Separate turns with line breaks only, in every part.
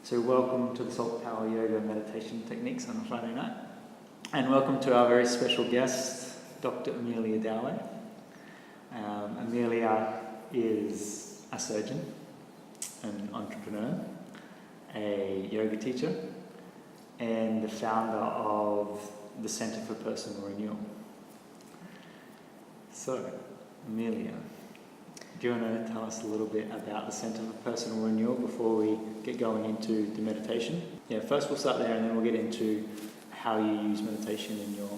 So welcome to the Salt Power Yoga Meditation Techniques on a Friday night. And welcome to our very special guest, Dr Emilia Dauway. Emilia is a surgeon, an entrepreneur, a yoga teacher, and the founder of the Centre for Personal Renewal. So, Emilia, do you want to tell us a little bit about the Centre for Personal Renewal before we get going into the meditation? Yeah, first we'll start there and then we'll get into how you use meditation in your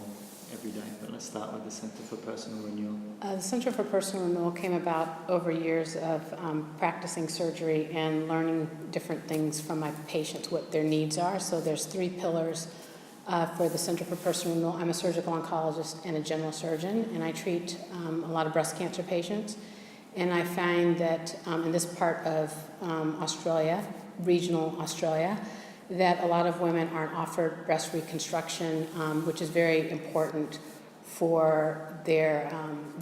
everyday. But let's start with the Centre for Personal Renewal.
The Centre for Personal Renewal came about over years of practicing surgery and learning different things from my patients, what their needs are. So there's 3 pillars for the Centre for Personal Renewal. I'm a surgical oncologist and a general surgeon, and I treat a lot of breast cancer patients. And I find that in this part of Australia, regional Australia, that a lot of women aren't offered breast reconstruction, which is very important for their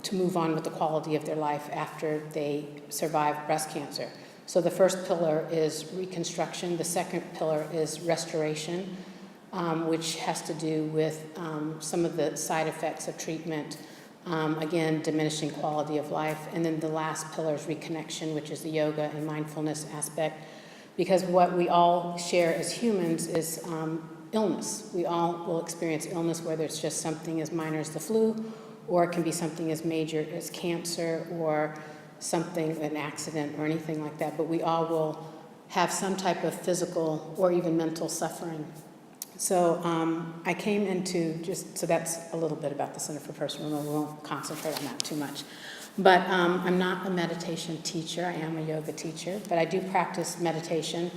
to move on with the quality of their life after they survive breast cancer. So the first pillar is reconstruction. The second pillar is restoration, which has to do with some of the side effects of treatment. Again, diminishing quality of life. And then the last pillar is reconnection, which is the yoga and mindfulness aspect. Because what we all share as humans is illness. We all will experience illness, whether it's just something as minor as the flu, or it can be something as major as cancer, or something, an accident, or anything like that. But we all will have some type of physical or even mental suffering. So I came into so that's a little bit about the Center for Personal Renewal. We won't concentrate on that too much. But I'm not a meditation teacher. I am a yoga teacher, but I do practice meditation.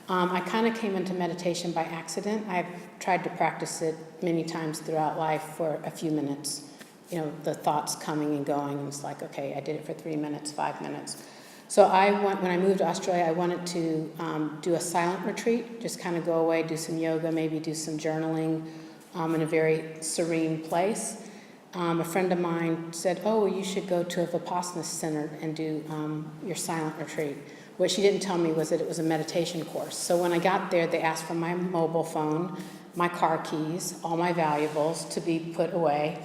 I kind of came into meditation by accident. I've tried to practice it many times throughout life for a few minutes. You know, the thoughts coming and going, and it's like, okay, I did it for 3 minutes, 5 minutes. So when I moved to Australia, I wanted to do a silent retreat, just kind of go away, do some yoga, maybe do some journaling in a very serene place. A friend of mine said, oh, you should go to a Vipassana center and do your silent retreat. What she didn't tell me was that it was a meditation course. So when I got there, they asked for my mobile phone, my car keys, all my valuables to be put away.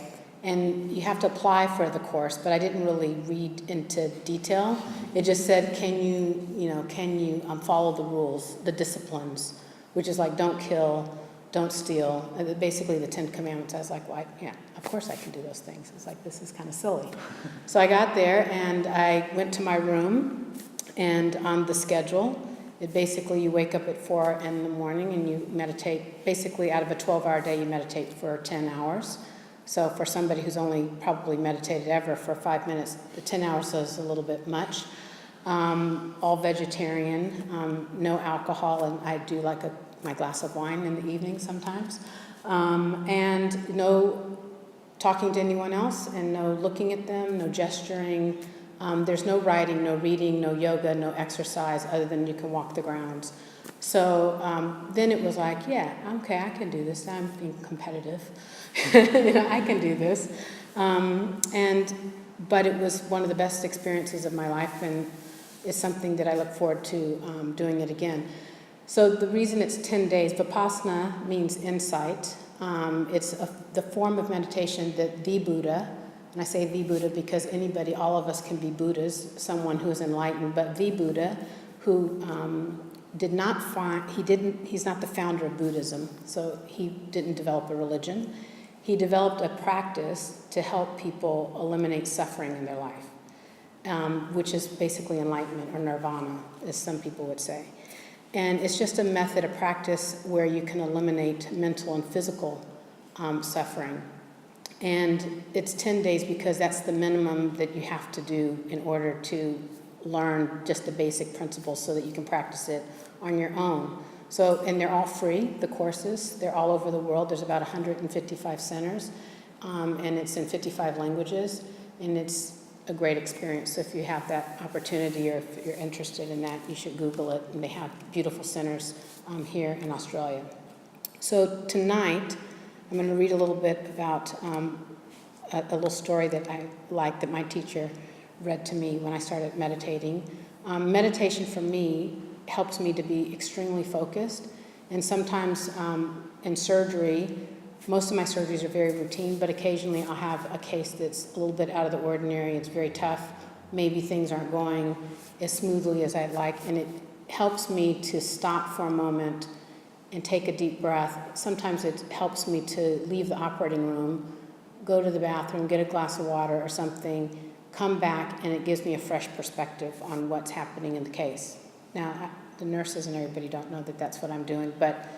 And you have to apply for the course, but I didn't really read into detail. It just said, can you follow the rules, the disciplines, which is like don't kill, don't steal, basically the 10 Commandments. I was like, well, yeah, of course I can do those things. It's like, this is kind of silly. So I got there and I went to my room, and on the schedule, you wake up at 4 in the morning and you meditate. Basically, out of a 12-hour day, you meditate for 10 hours. So for somebody who's only probably meditated ever for 5 minutes, the 10 hours is a little bit much. All vegetarian, no alcohol, and I do like my glass of wine in the evening sometimes. And no talking to anyone else, and no looking at them, no gesturing. There's no writing, no reading, no yoga, no exercise, other than you can walk the grounds. So then it was like, yeah, okay, I can do this. I'm being competitive. I can do this. But it was one of the best experiences of my life, and it's something that I look forward to doing it again. So the reason it's 10 days, Vipassana means insight. It's the form of meditation that the Buddha, and I say the Buddha because all of us can be Buddhas, someone who is enlightened, but the Buddha who he's not the founder of Buddhism, so he didn't develop a religion. He developed a practice to help people eliminate suffering in their life, which is basically enlightenment or nirvana, as some people would say. And it's just a method, a practice where you can eliminate mental and physical suffering. And it's 10 days because that's the minimum that you have to do in order to learn just the basic principles so that you can practice it on your own. So, and they're all free, the courses. They're all over the world. There's about 155 centers, and it's in 55 languages, and it's a great experience. So if you have that opportunity, or if you're interested in that, you should Google it, and they have beautiful centers here in Australia. So tonight, I'm going to read a little bit about a little story that I like that my teacher read to me when I started meditating. Meditation for me helps me to be extremely focused. And sometimes in surgery, most of my surgeries are very routine, but occasionally I'll have a case that's a little bit out of the ordinary. It's very tough. Maybe things aren't going as smoothly as I'd like, and it helps me to stop for a moment and take a deep breath. Sometimes it helps me to leave the operating room, go to the bathroom, get a glass of water or something, come back, and it gives me a fresh perspective on what's happening in the case. Now, the nurses and everybody don't know that that's what I'm doing, but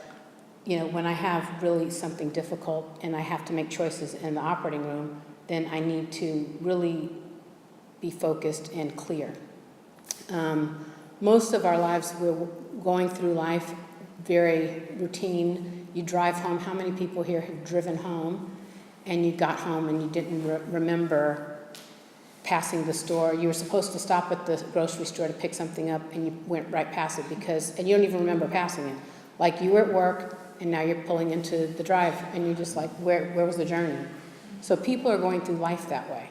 when I have really something difficult and I have to make choices in the operating room, then I need to really be focused and clear. Most of our lives, we're going through life very routine. You drive home. How many people here have driven home and you got home and you didn't remember passing the store? You were supposed to stop at the grocery store to pick something up and you went right past it and you don't even remember passing it. Like you were at work and now you're pulling into the drive and you're just like, where was the journey? So people are going through life that way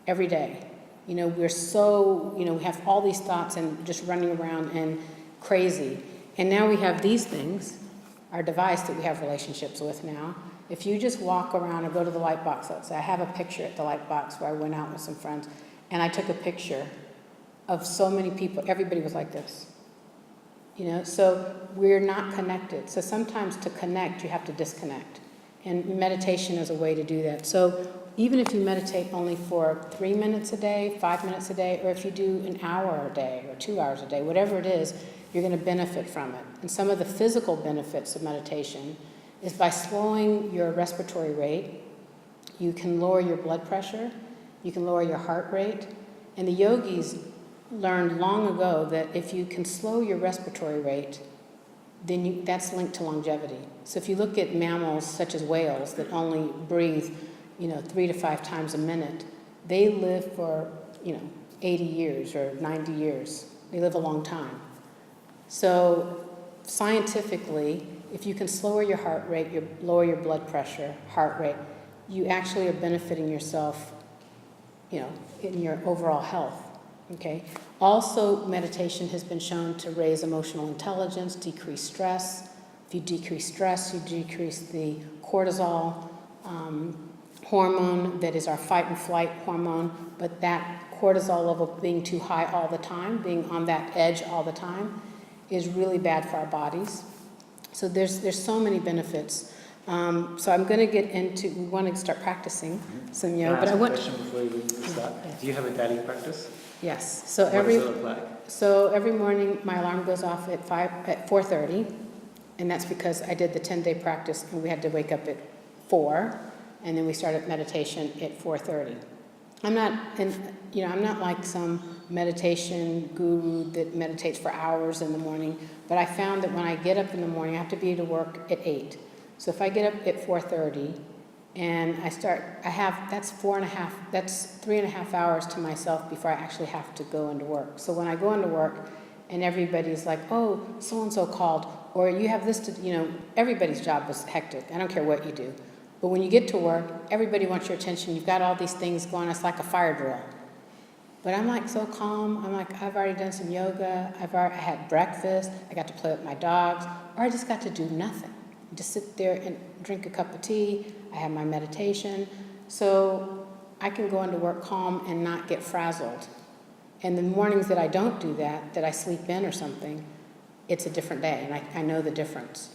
every day. We're so, we have all these thoughts and just running around and crazy. And now we have these things, our device that we have relationships with now. If you just walk around or go to the light box, let's say I have a picture at the light box where I went out with some friends and I took a picture of so many people, everybody was like this. So we're not connected. So sometimes to connect, you have to disconnect. And meditation is a way to do that. So even if you meditate only for 3 minutes a day, 5 minutes a day, or if you do an hour a day or 2 hours a day, whatever it is, you're going to benefit from it. And some of the physical benefits of meditation is by slowing your respiratory rate, you can lower your blood pressure, you can lower your heart rate. And the yogis learned long ago that if you can slow your respiratory rate, then that's linked to longevity. So if you look at mammals such as whales that only breathe 3 to 5 times a minute, they live for 80 years or 90 years. They live a long time. So scientifically, if you can slower your heart rate, lower your blood pressure, heart rate, you actually are benefiting yourself, in your overall health. Okay. Also, meditation has been shown to raise emotional intelligence, decrease stress. If you decrease stress, you decrease the cortisol hormone that is our fight and flight hormone. But that cortisol level being too high all the time, being on that edge all the time, is really bad for our bodies. So there's so many benefits. So I'm going to get into, we want to start practicing some yoga.
Can I ask a question before we start?
Yeah.
Do you have a daily practice?
Yes. So
what does it look like?
So every morning my alarm goes off at 4:30, and that's because I did the 10-day practice and we had to wake up at 4, and then we started meditation at 4:30. I'm not like some meditation guru that meditates for hours in the morning, but I found that when I get up in the morning, I have to be to work at 8. So if I get up at 4:30 and that's 3.5 hours to myself before I actually have to go into work. So when I go into work and everybody's like, oh, so-and-so called, or you have this to, everybody's job is hectic. I don't care what you do. But when you get to work, everybody wants your attention. You've got all these things going. It's like a fire drill. But I'm like so calm. I'm like, I've already done some yoga. I had breakfast. I got to play with my dogs. Or I just got to do nothing. Just sit there and drink a cup of tea. I have my meditation. So I can go into work calm and not get frazzled. And the mornings that I don't do that I sleep in or something, it's a different day. And I know the difference.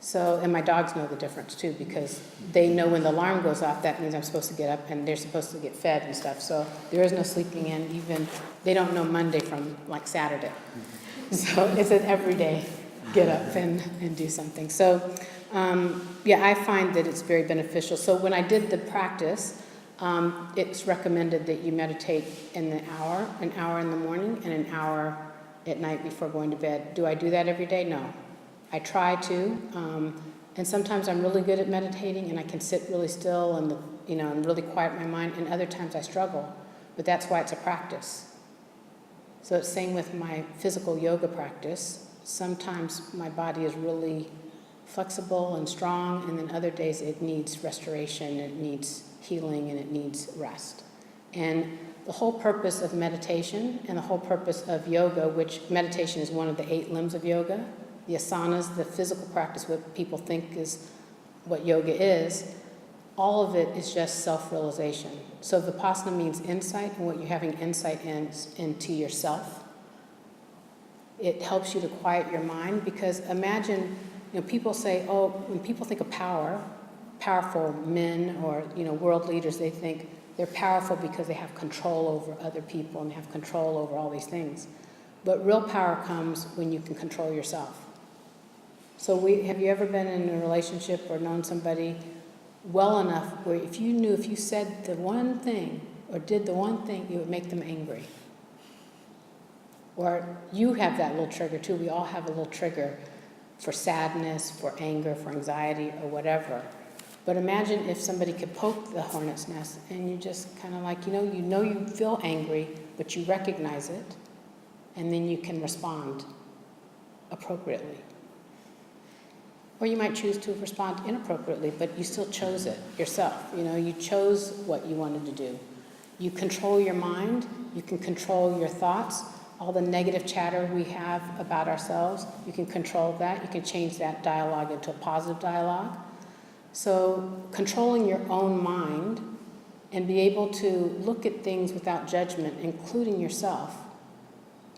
So, and my dogs know the difference too, because they know when the alarm goes off, that means I'm supposed to get up and they're supposed to get fed and stuff. So there is no sleeping in, even, they don't know Monday from like Saturday. So it's an everyday get up and do something. So, I find that it's very beneficial. So when I did the practice, it's recommended that you meditate in an hour in the morning and an hour at night before going to bed. Do I do that every day? No. I try to, and sometimes I'm really good at meditating and I can sit really still and really quiet my mind, and other times I struggle, but that's why it's a practice. So it's same with my physical yoga practice. Sometimes my body is really flexible and strong, and then other days it needs restoration, it needs healing, and it needs rest. And the whole purpose of meditation and the whole purpose of yoga, which meditation is one of the 8 limbs of yoga, the asanas, the physical practice, what people think is what yoga is, all of it is just self-realization. So vipassana means insight, and what you're having insight into yourself. It helps you to quiet your mind, because imagine, people say, oh, when people think of power, powerful men or, world leaders, they think they're powerful because they have control over other people and have control over all these things. But real power comes when you can control yourself. So have you ever been in a relationship or known somebody well enough where if you said the one thing or did the one thing, you would make them angry? Or you have that little trigger too. We all have a little trigger for sadness, for anger, for anxiety, or whatever. But imagine if somebody could poke the hornet's nest and you just kind of like, you feel angry, but you recognize it, and then you can respond appropriately. Or you might choose to respond inappropriately, but you still chose it yourself. You chose what you wanted to do. You control your mind, you can control your thoughts. All the negative chatter we have about ourselves, you can control that. You can change that dialogue into a positive dialogue. So controlling your own mind and be able to look at things without judgment, including yourself,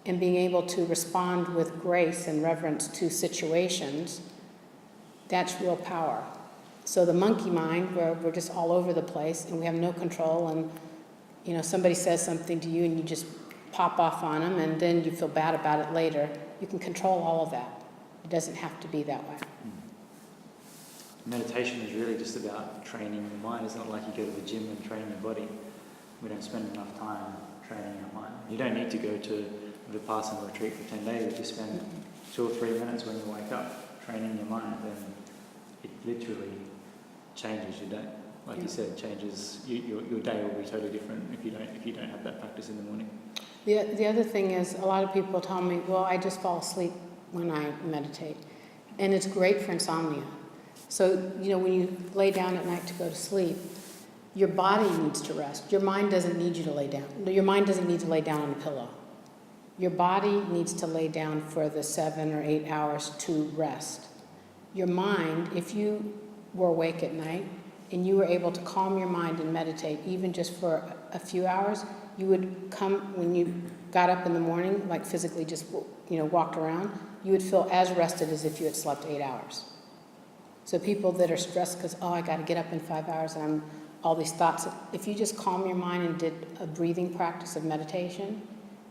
and being able to respond with grace and reverence to situations, that's real power. So the monkey mind, where we're just all over the place and we have no control, and somebody says something to you and you just pop off on them and then you feel bad about it later, you can control all of that. It doesn't have to be that way.
Meditation is really just about training the mind. It's not like you go to the gym and train your body. We don't spend enough time training our mind. You don't need to go to a Vipassana retreat for 10 days. You just spend 2 or 3 minutes when you wake up training your mind, and it literally changes your day. Like you said, changes your day will be totally different if you don't have that practice in the morning.
The other thing is, a lot of people tell me, well, I just fall asleep when I meditate. And it's great for insomnia. So, when you lay down at night to go to sleep, your body needs to rest. Your mind doesn't need you to lay down. Your mind doesn't need to lay down on a pillow. Your body needs to lay down for the 7 or 8 hours to rest. Your mind, if you were awake at night and you were able to calm your mind and meditate, even just for a few hours, you would come, when you got up in the morning, like physically just, walked around, you would feel as rested as if you had slept 8 hours. So people that are stressed because, I got to get up in 5 hours and all these thoughts, if you just calm your mind and did a breathing practice of meditation,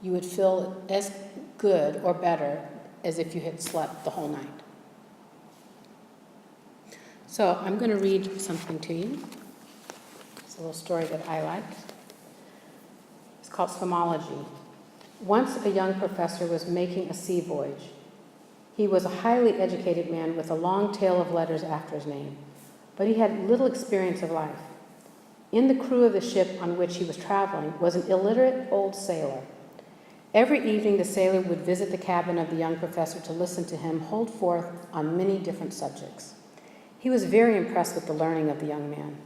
you would feel as good or better as if you had slept the whole night. So I'm going to read something to you. It's a little story that I like. It's called Somology. Once a young professor was making a sea voyage. He was a highly educated man with a long tail of letters after his name, but he had little experience of life. In the crew of the ship on which he was traveling was an illiterate old sailor. Every evening the sailor would visit the cabin of the young professor to listen to him hold forth on many different subjects. He was very impressed with the learning of the young man.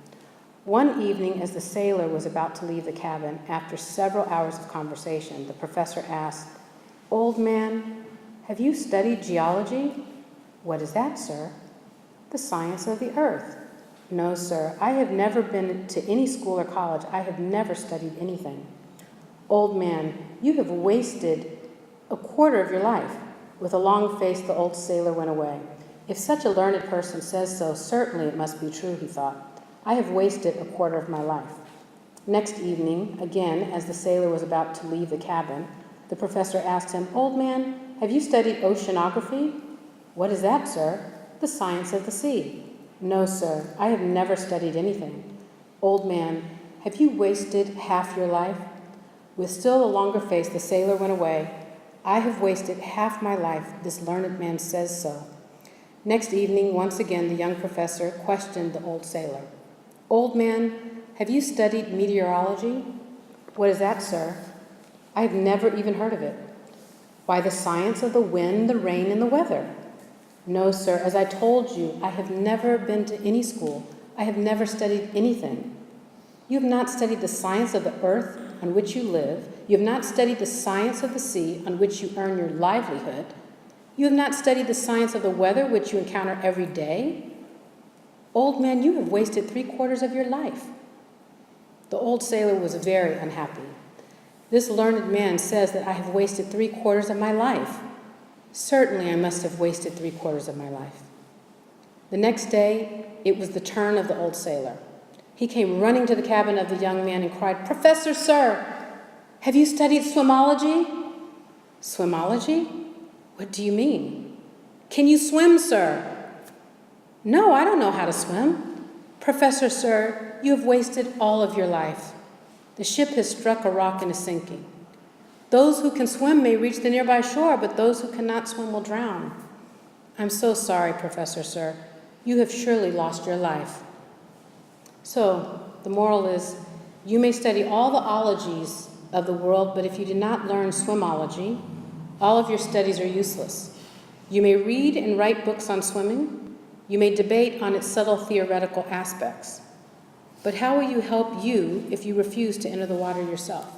One evening, as the sailor was about to leave the cabin, after several hours of conversation, the professor asked, "Old man, have you studied geology?" "What is that, sir?" "The science of the earth." "No, sir, I have never been to any school or college. I have never studied anything." "Old man, you have wasted a quarter of your life." With a long face, the old sailor went away. If such a learned person says so, certainly it must be true, he thought. I have wasted a quarter of my life. Next evening, again, as the sailor was about to leave the cabin, the professor asked him, "Old man, have you studied oceanography?" "What is that, sir?" "The science of the sea." "No, sir, I have never studied anything." "Old man, have you wasted half your life?" With still a longer face, the sailor went away. "I have wasted half my life. This learned man says so." Next evening, once again, the young professor questioned the old sailor. "Old man, have you studied meteorology?" "What is that, sir?" "I have never even heard of it." "Why, the science of the wind, the rain, and the weather." "No, sir, as I told you, I have never been to any school. I have never studied anything." You have not studied the science of the earth on which you live. You have not studied the science of the sea on which you earn your livelihood. You have not studied the science of the weather which you encounter every day. Old man, you have wasted 3/4 of your life." The old sailor was very unhappy. "This learned man says that I have wasted 3/4 of my life. Certainly I must have wasted 3/4 of my life." The next day, it was the turn of the old sailor. He came running to the cabin of the young man and cried, "Professor, sir, have you studied swimology?" "Swimology? What do you mean?" "Can you swim, sir?" "No, I don't know how to swim." "Professor, sir, you have wasted all of your life. The ship has struck a rock and is sinking. Those who can swim may reach the nearby shore, but those who cannot swim will drown." "I'm so sorry, Professor, sir. You have surely lost your life." So, the moral is, you may study all the ologies of the world, but if you do not learn swimology, all of your studies are useless. You may read and write books on swimming. You may debate on its subtle theoretical aspects. But how will you help you if you refuse to enter the water yourself?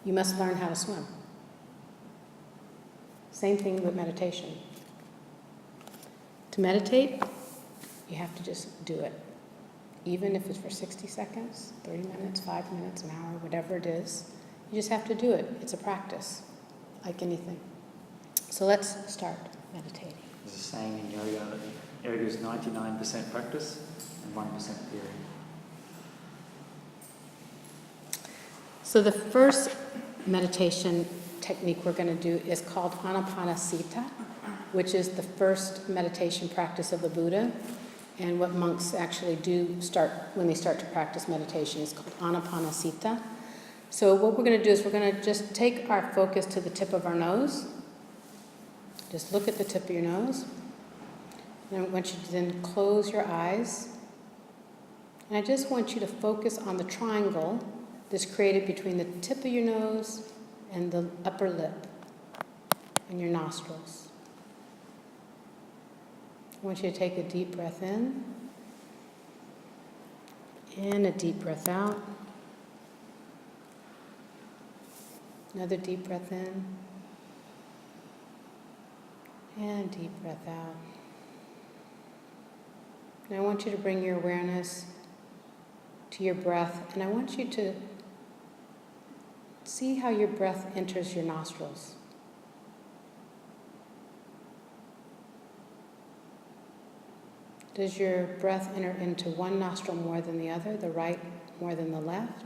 You must learn how to swim. Same thing with meditation. To meditate, you have to just do it. Even if it's for 60 seconds, 30 minutes, 5 minutes, an hour, whatever it is, you just have to do it. It's a practice, like anything. So let's start meditating.
There's a saying in yoga that yoga is 99% practice and 1% theory.
So the first meditation technique we're going to do is called Anapanasati, which is the first meditation practice of the Buddha. And what monks actually do start when they start to practice meditation is called Anapanasati. So what we're going to do is we're going to just take our focus to the tip of our nose. Just look at the tip of your nose. And I want you to then close your eyes. And I just want you to focus on the triangle that's created between the tip of your nose and the upper lip and your nostrils. I want you to take a deep breath in and a deep breath out. Another deep breath in and deep breath out. And I want you to bring your awareness to your breath, and I want you to see how your breath enters your nostrils. Does your breath enter into one nostril more than the other, the right more than the left?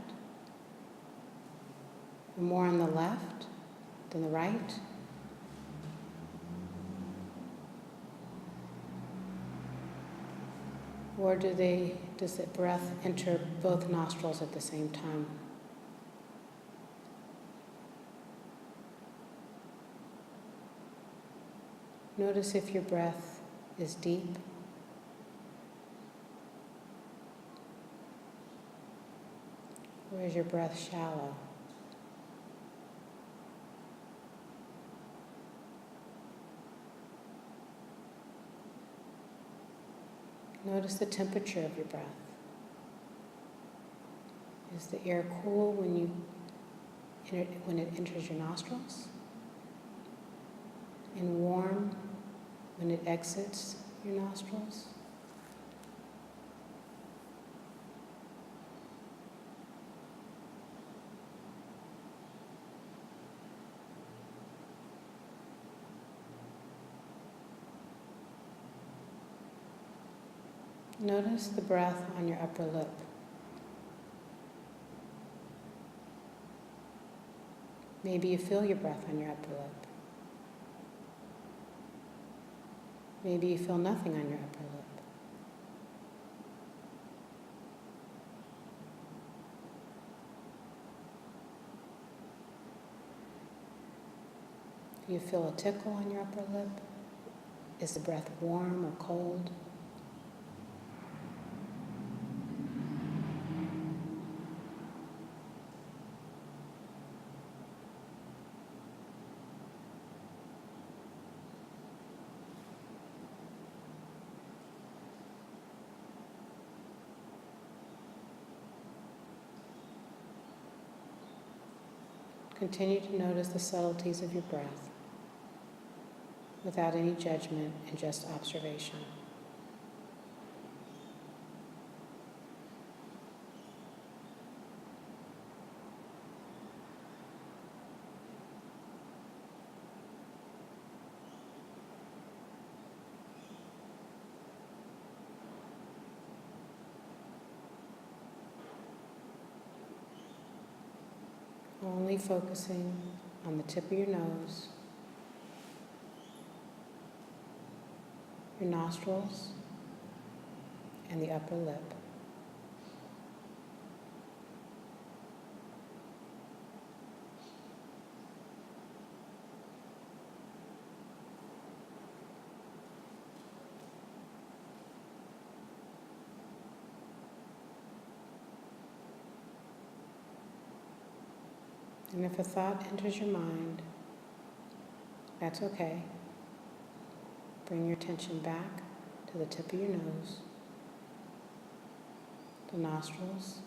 Or more on the left than the right? Or does the breath enter both nostrils at the same time? Notice if your breath is deep or is your breath shallow? Notice the temperature of your breath. Is the air cool when it enters your nostrils? And warm when it exits your nostrils? Notice the breath on your upper lip. Maybe you feel your breath on your upper lip. Maybe you feel nothing on your upper lip. Do you feel a tickle on your upper lip? Is the breath warm or cold? Continue to notice the subtleties of your breath without any judgment and just observation. Only focusing on the tip of your nose, your nostrils, and the upper lip. And if a thought enters your mind, that's okay. Bring your attention back to the tip of your nose, the nostrils,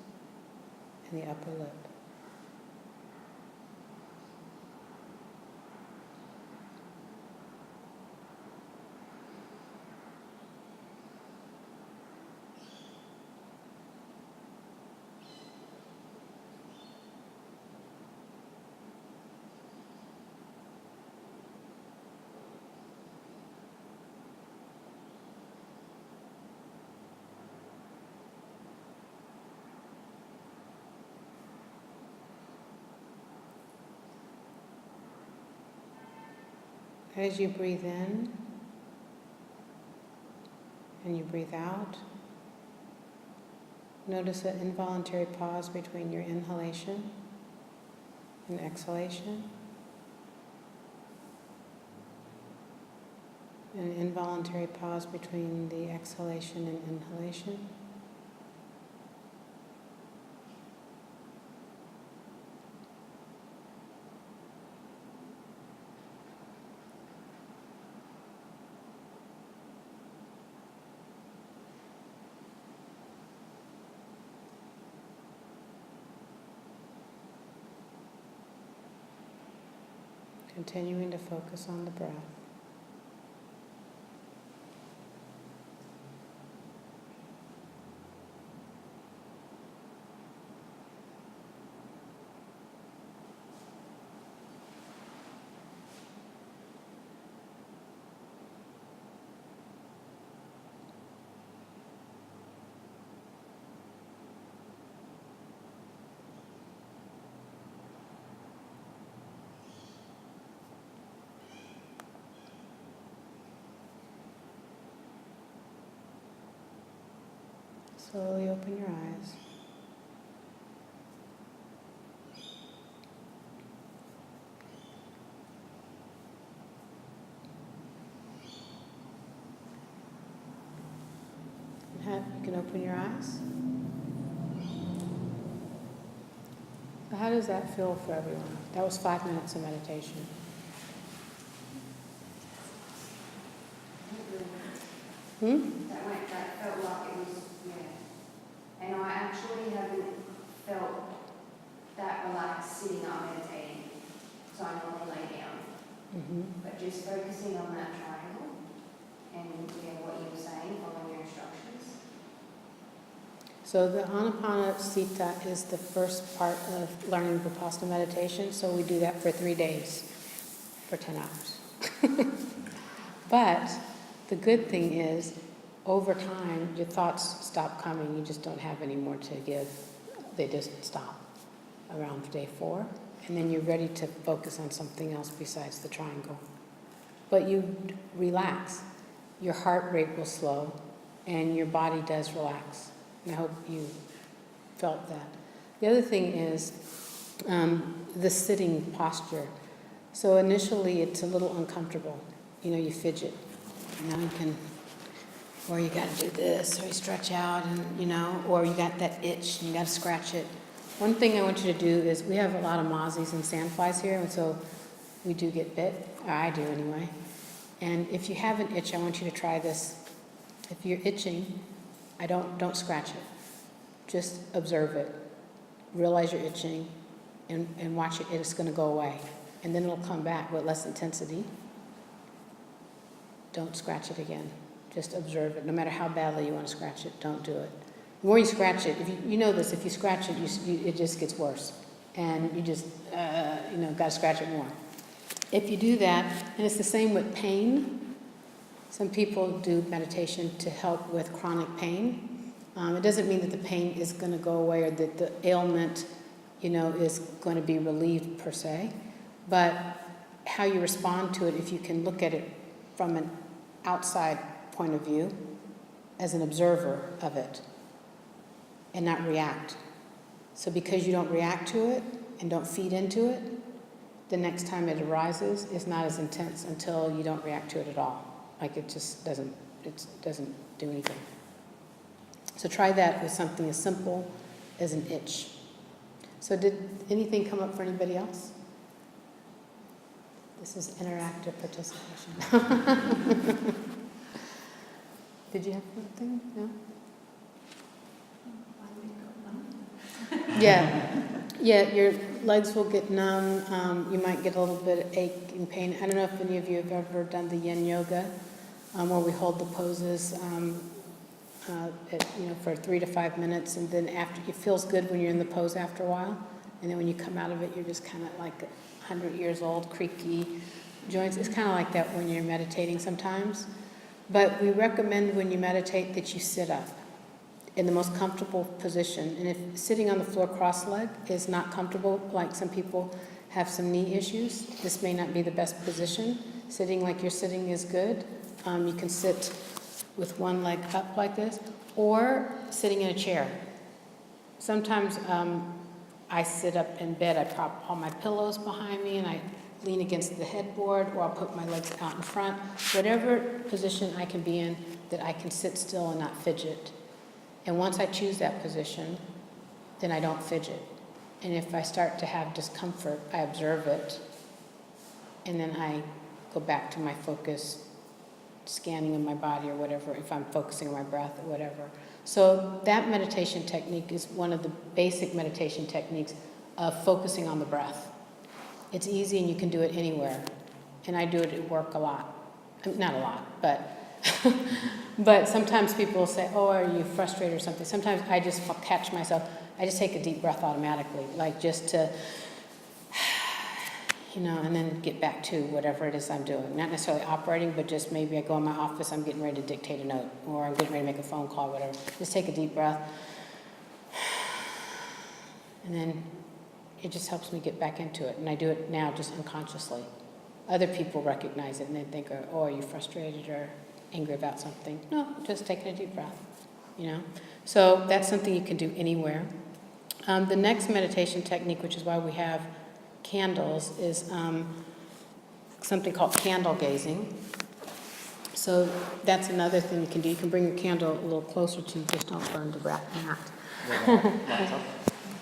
and the upper lip. As you breathe in and you breathe out, notice an involuntary pause between your inhalation and exhalation, and an involuntary pause between the exhalation and inhalation. Continuing to focus on the breath. Slowly open your eyes. You can open your eyes. So how does that feel for everyone? That was 5 minutes of meditation.
That felt like it was, yeah. And I actually haven't felt that relaxed sitting up meditating, so I normally lay down.
Mm-hmm.
But just focusing on that triangle and what you were saying, following your instructions.
So the Anapanasati is the first part of learning Vipassana meditation, so we do that for 3 days, for 10 hours. But the good thing is, over time, your thoughts stop coming. You just don't have any more to give. They just stop around day 4. And then you're ready to focus on something else besides the triangle. But you relax. Your heart rate will slow, and your body does relax. And I hope you felt that. The other thing is the sitting posture. So initially, it's a little uncomfortable. You fidget. You can, or you got to do this, or you stretch out, and or you got that itch, and you got to scratch it. One thing I want you to do is, we have a lot of mozzies and sandflies here, and so we do get bit, or I do anyway. And if you have an itch, I want you to try this. If you're itching, don't scratch it. Just observe it. Realize you're itching, and watch it. It's going to go away. And then it'll come back with less intensity. Don't scratch it again. Just observe it. No matter how badly you want to scratch it, don't do it. The more you scratch it, if you know this, if you scratch it, it just gets worse. And you just, got to scratch it more. If you do that, and it's the same with pain. Some people do meditation to help with chronic pain. It doesn't mean that the pain is going to go away or that the ailment, is going to be relieved per se. But how you respond to it, if you can look at it from an outside point of view, as an observer of it, and not react. So because you don't react to it and don't feed into it, the next time it arises, it's not as intense until you don't react to it at all. Like it doesn't do anything. So try that with something as simple as an itch. So did anything come up for anybody else? This is interactive participation. Did you have something? No? Yeah, your legs will get numb. You might get a little bit of ache and pain. I don't know if any of you have ever done the yin yoga, where we hold the poses for 3 to 5 minutes, and then after it feels good when you're in the pose after a while, and then when you come out of it, you're just kind of like 100 years old, creaky joints. It's kind of like that when you're meditating sometimes. But we recommend when you meditate that you sit up in the most comfortable position. And if sitting on the floor cross-legged is not comfortable, like some people have some knee issues, this may not be the best position. Sitting like you're sitting is good. You can sit with one leg up like this, or sitting in a chair. Sometimes I sit up in bed, I prop all my pillows behind me, and I lean against the headboard, or I'll put my legs out in front. Whatever position I can be in that I can sit still and not fidget. And once I choose that position, then I don't fidget. And if I start to have discomfort, I observe it, and then I go back to my focus, scanning of my body or whatever, if I'm focusing on my breath or whatever. So that meditation technique is one of the basic meditation techniques of focusing on the breath. It's easy and you can do it anywhere. And I do it at work a lot. Not a lot, but but sometimes people will say, oh, are you frustrated or something? Sometimes I just catch myself. I just take a deep breath automatically, like just to, and then get back to whatever it is I'm doing. Not necessarily operating, but just maybe I go in my office, I'm getting ready to dictate a note, or I'm getting ready to make a phone call, whatever. Just take a deep breath. And then it just helps me get back into it. And I do it now just unconsciously. Other people recognize it and they think, oh, are you frustrated or angry about something? No, just taking a deep breath, So that's something you can do anywhere. The next meditation technique, which is why we have candles, is something called candle gazing. So that's another thing you can do. You can bring your candle a little closer to you, just don't burn the mat.
Lights off?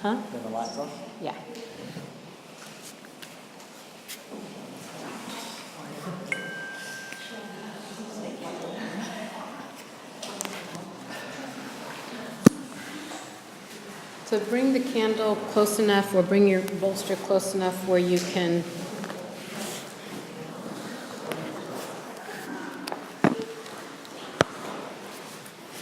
Huh?
The lights off?
Yeah. So bring the candle close enough, or bring your bolster close enough where you can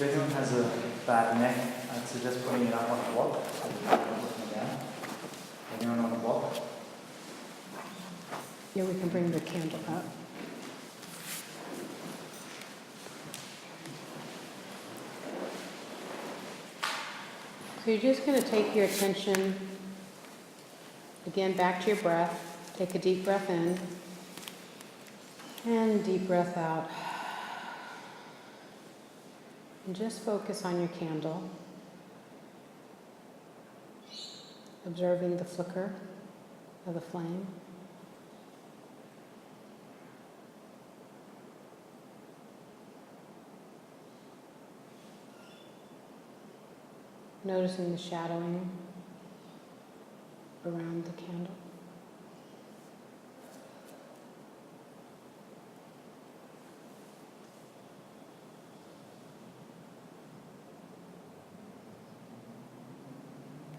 If anyone has a bad neck, I'd suggest putting it up on a block. Looking down. Anyone on the block?
Yeah, we can bring the candle up. So you're just going to take your attention, again, back to your breath. Take a deep breath in, and deep breath out. And just focus on your candle, observing the flicker of the flame. Noticing the shadowing around the candle.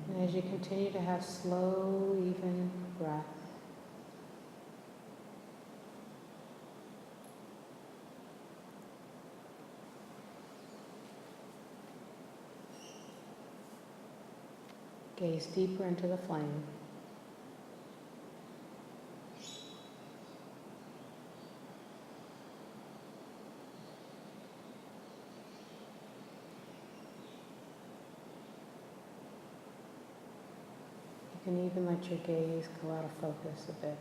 And as you continue to have slow, even breath, gaze deeper into the flame. You can even let your gaze go out of focus a bit.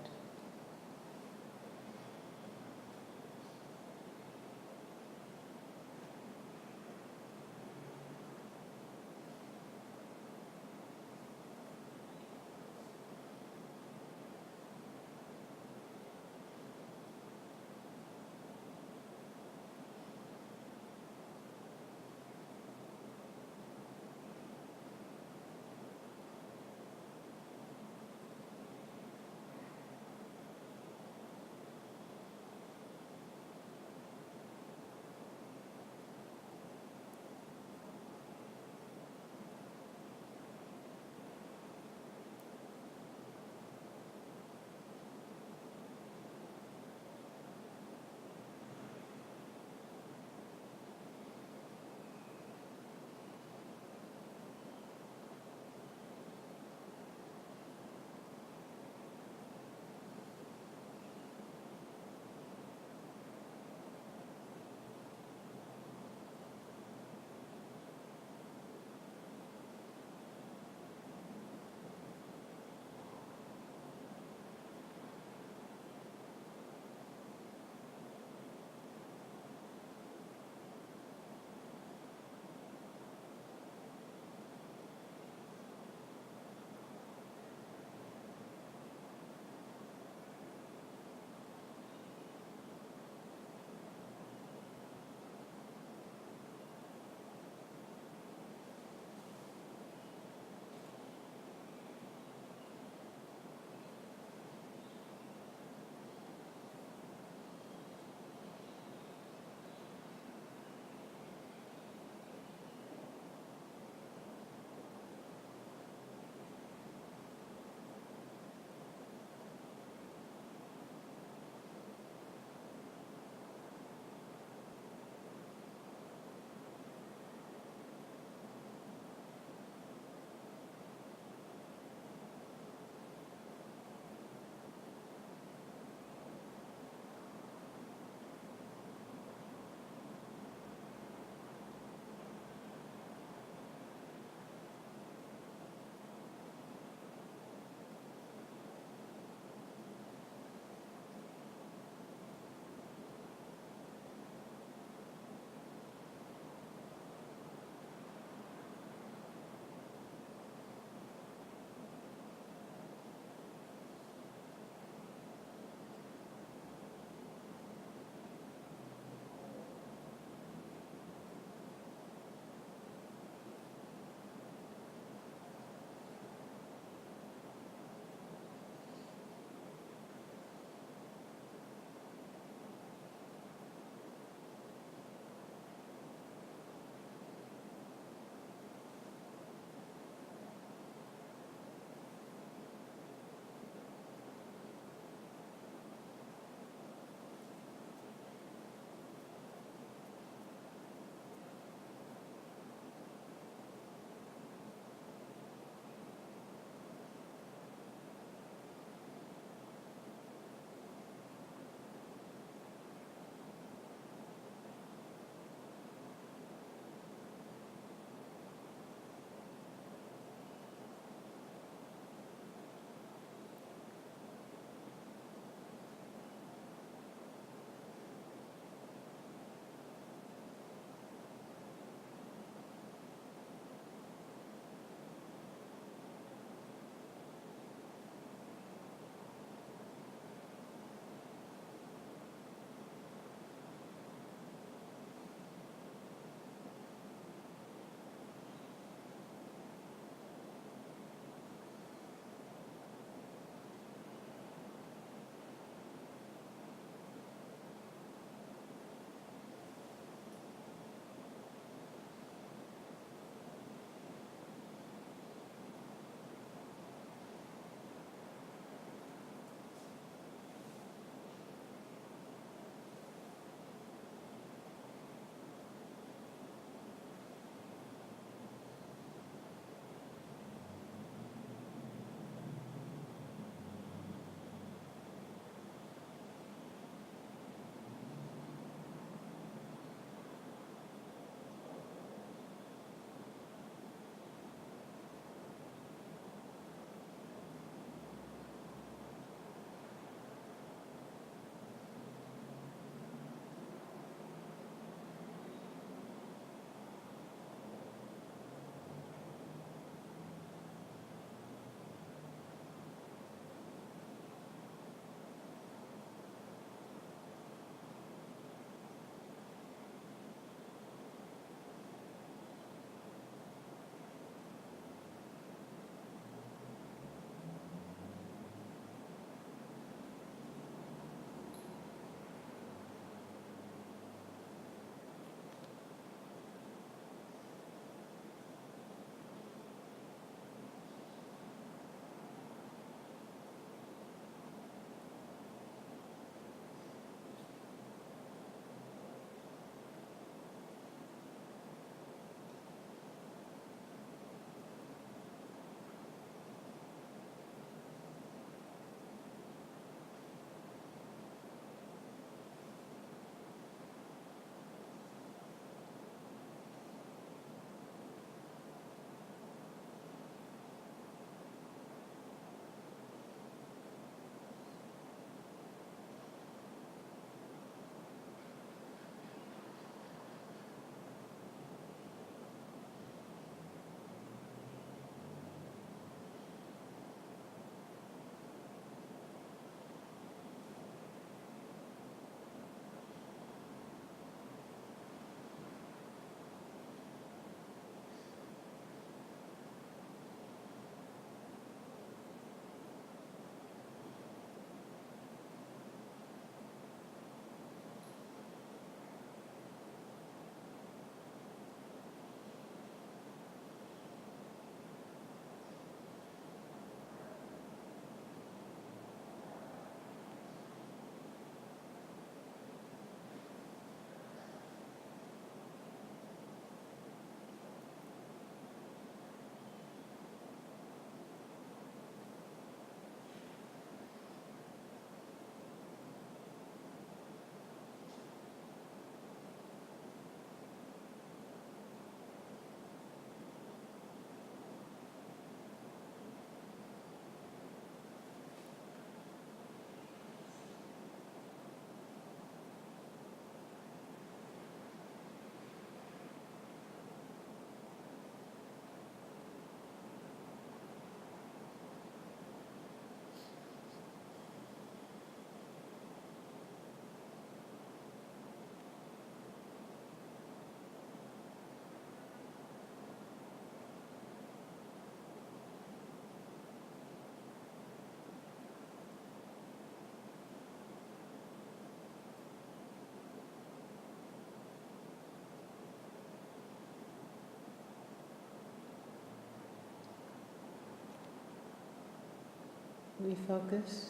refocus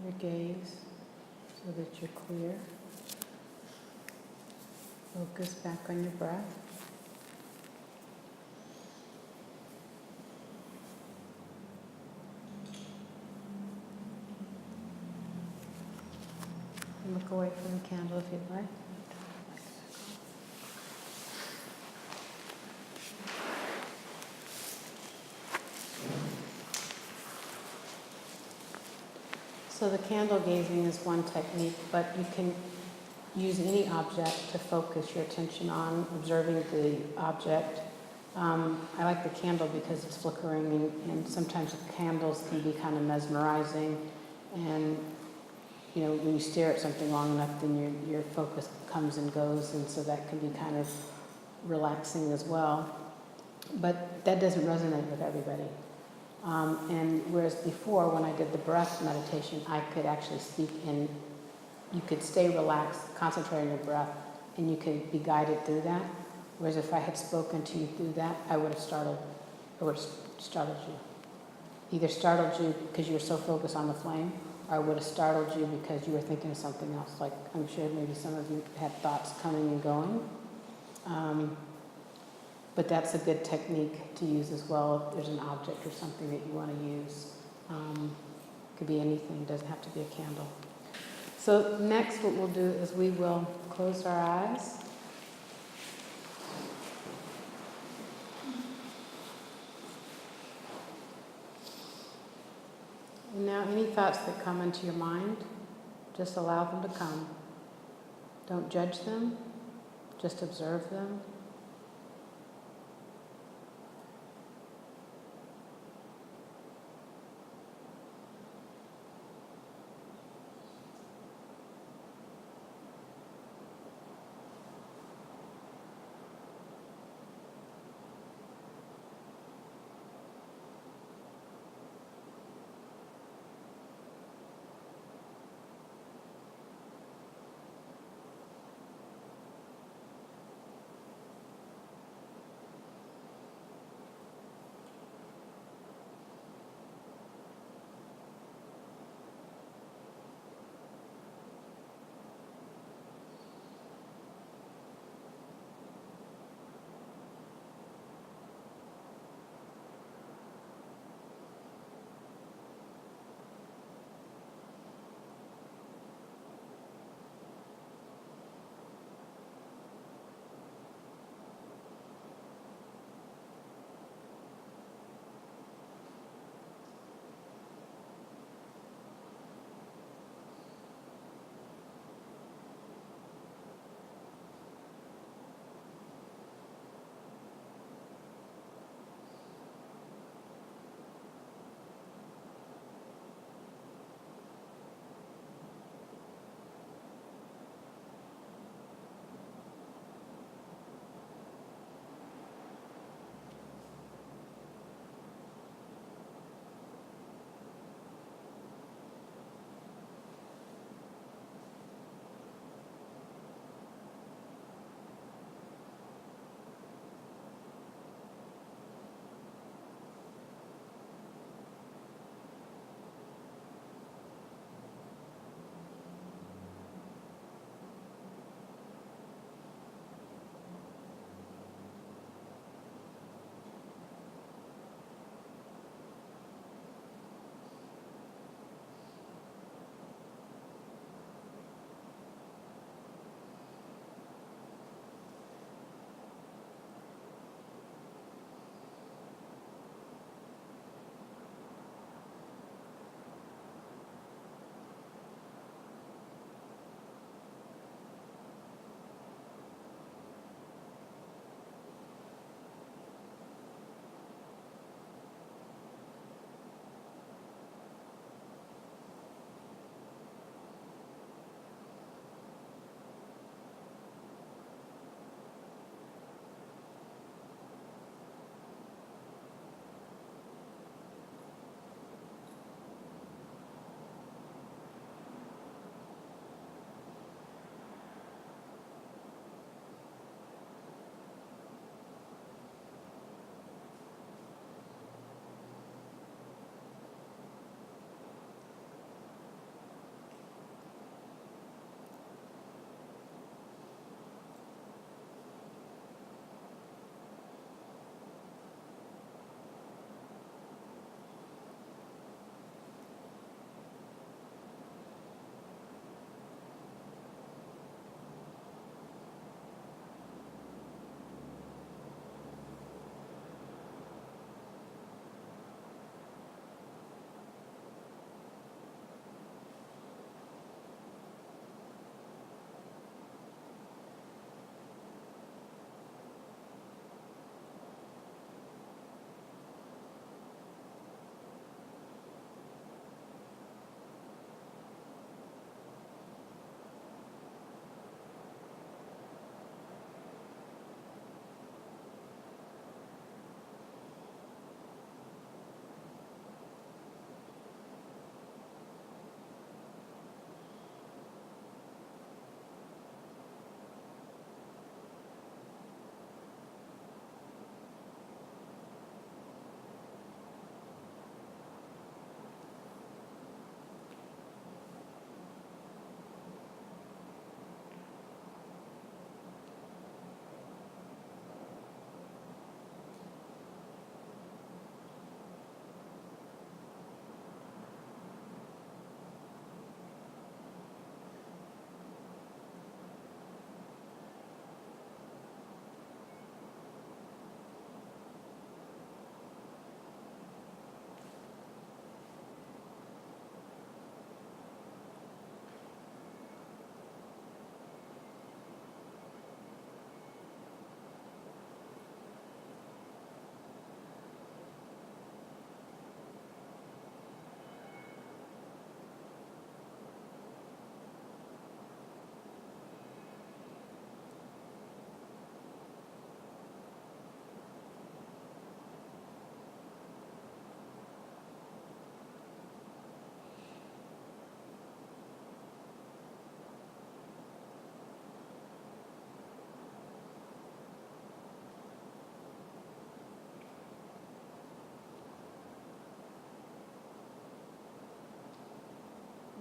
your gaze so that you're clear. Focus back on your breath. And look away from the candle if you'd like. So the candle gazing is one technique, but you can use any object to focus your attention on, observing the object. I like the candle because it's flickering, and sometimes candles can be kind of mesmerizing. And you know, when you stare at something long enough, then your focus comes and goes, and so that can be kind of relaxing as well. But that doesn't resonate with everybody. And whereas before, when I did the breath meditation, I could actually speak in, you could stay relaxed, concentrate on your breath, and you could be guided through that. Whereas if I had spoken to you through that, I would have startled you. Either startled you because you were so focused on the flame, or I would have startled you because you were thinking of something else. Like, I'm sure maybe some of you had thoughts coming and going. But that's a good technique to use as well if there's an object or something that you want to use. Could be anything, it doesn't have to be a candle. So next what we'll do is we will close our eyes. And now any thoughts that come into your mind, just allow them to come. Don't judge them, just observe them.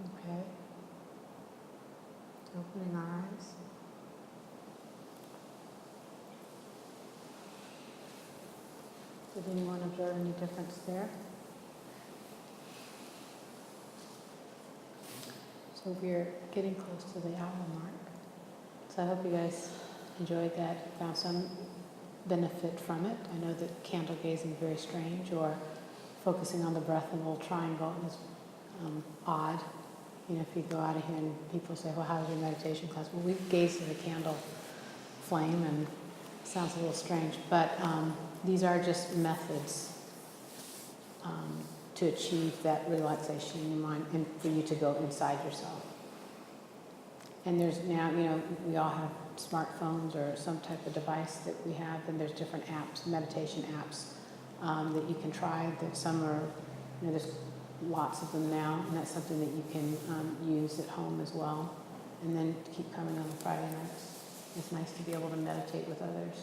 Okay. Opening our eyes. Did anyone observe any difference there? So we're getting close to the hour mark. So I hope you guys enjoyed that, found some benefit from it. I know that candle gazing is very strange, or focusing on the breath in a little triangle is odd. You know, if you go out of here and people say, well, how was your meditation class? Well, we gazed at a candle flame, and it sounds a little strange, but these are just methods to achieve that relaxation in your mind and for you to go inside yourself. And there's now, you know, we all have smartphones or some type of device that we have, and there's different apps, meditation apps that you can try. That some are, you know, there's lots of them now, and that's something that you can use at home as well. And then keep coming on the Friday nights. It's nice to be able to meditate with others.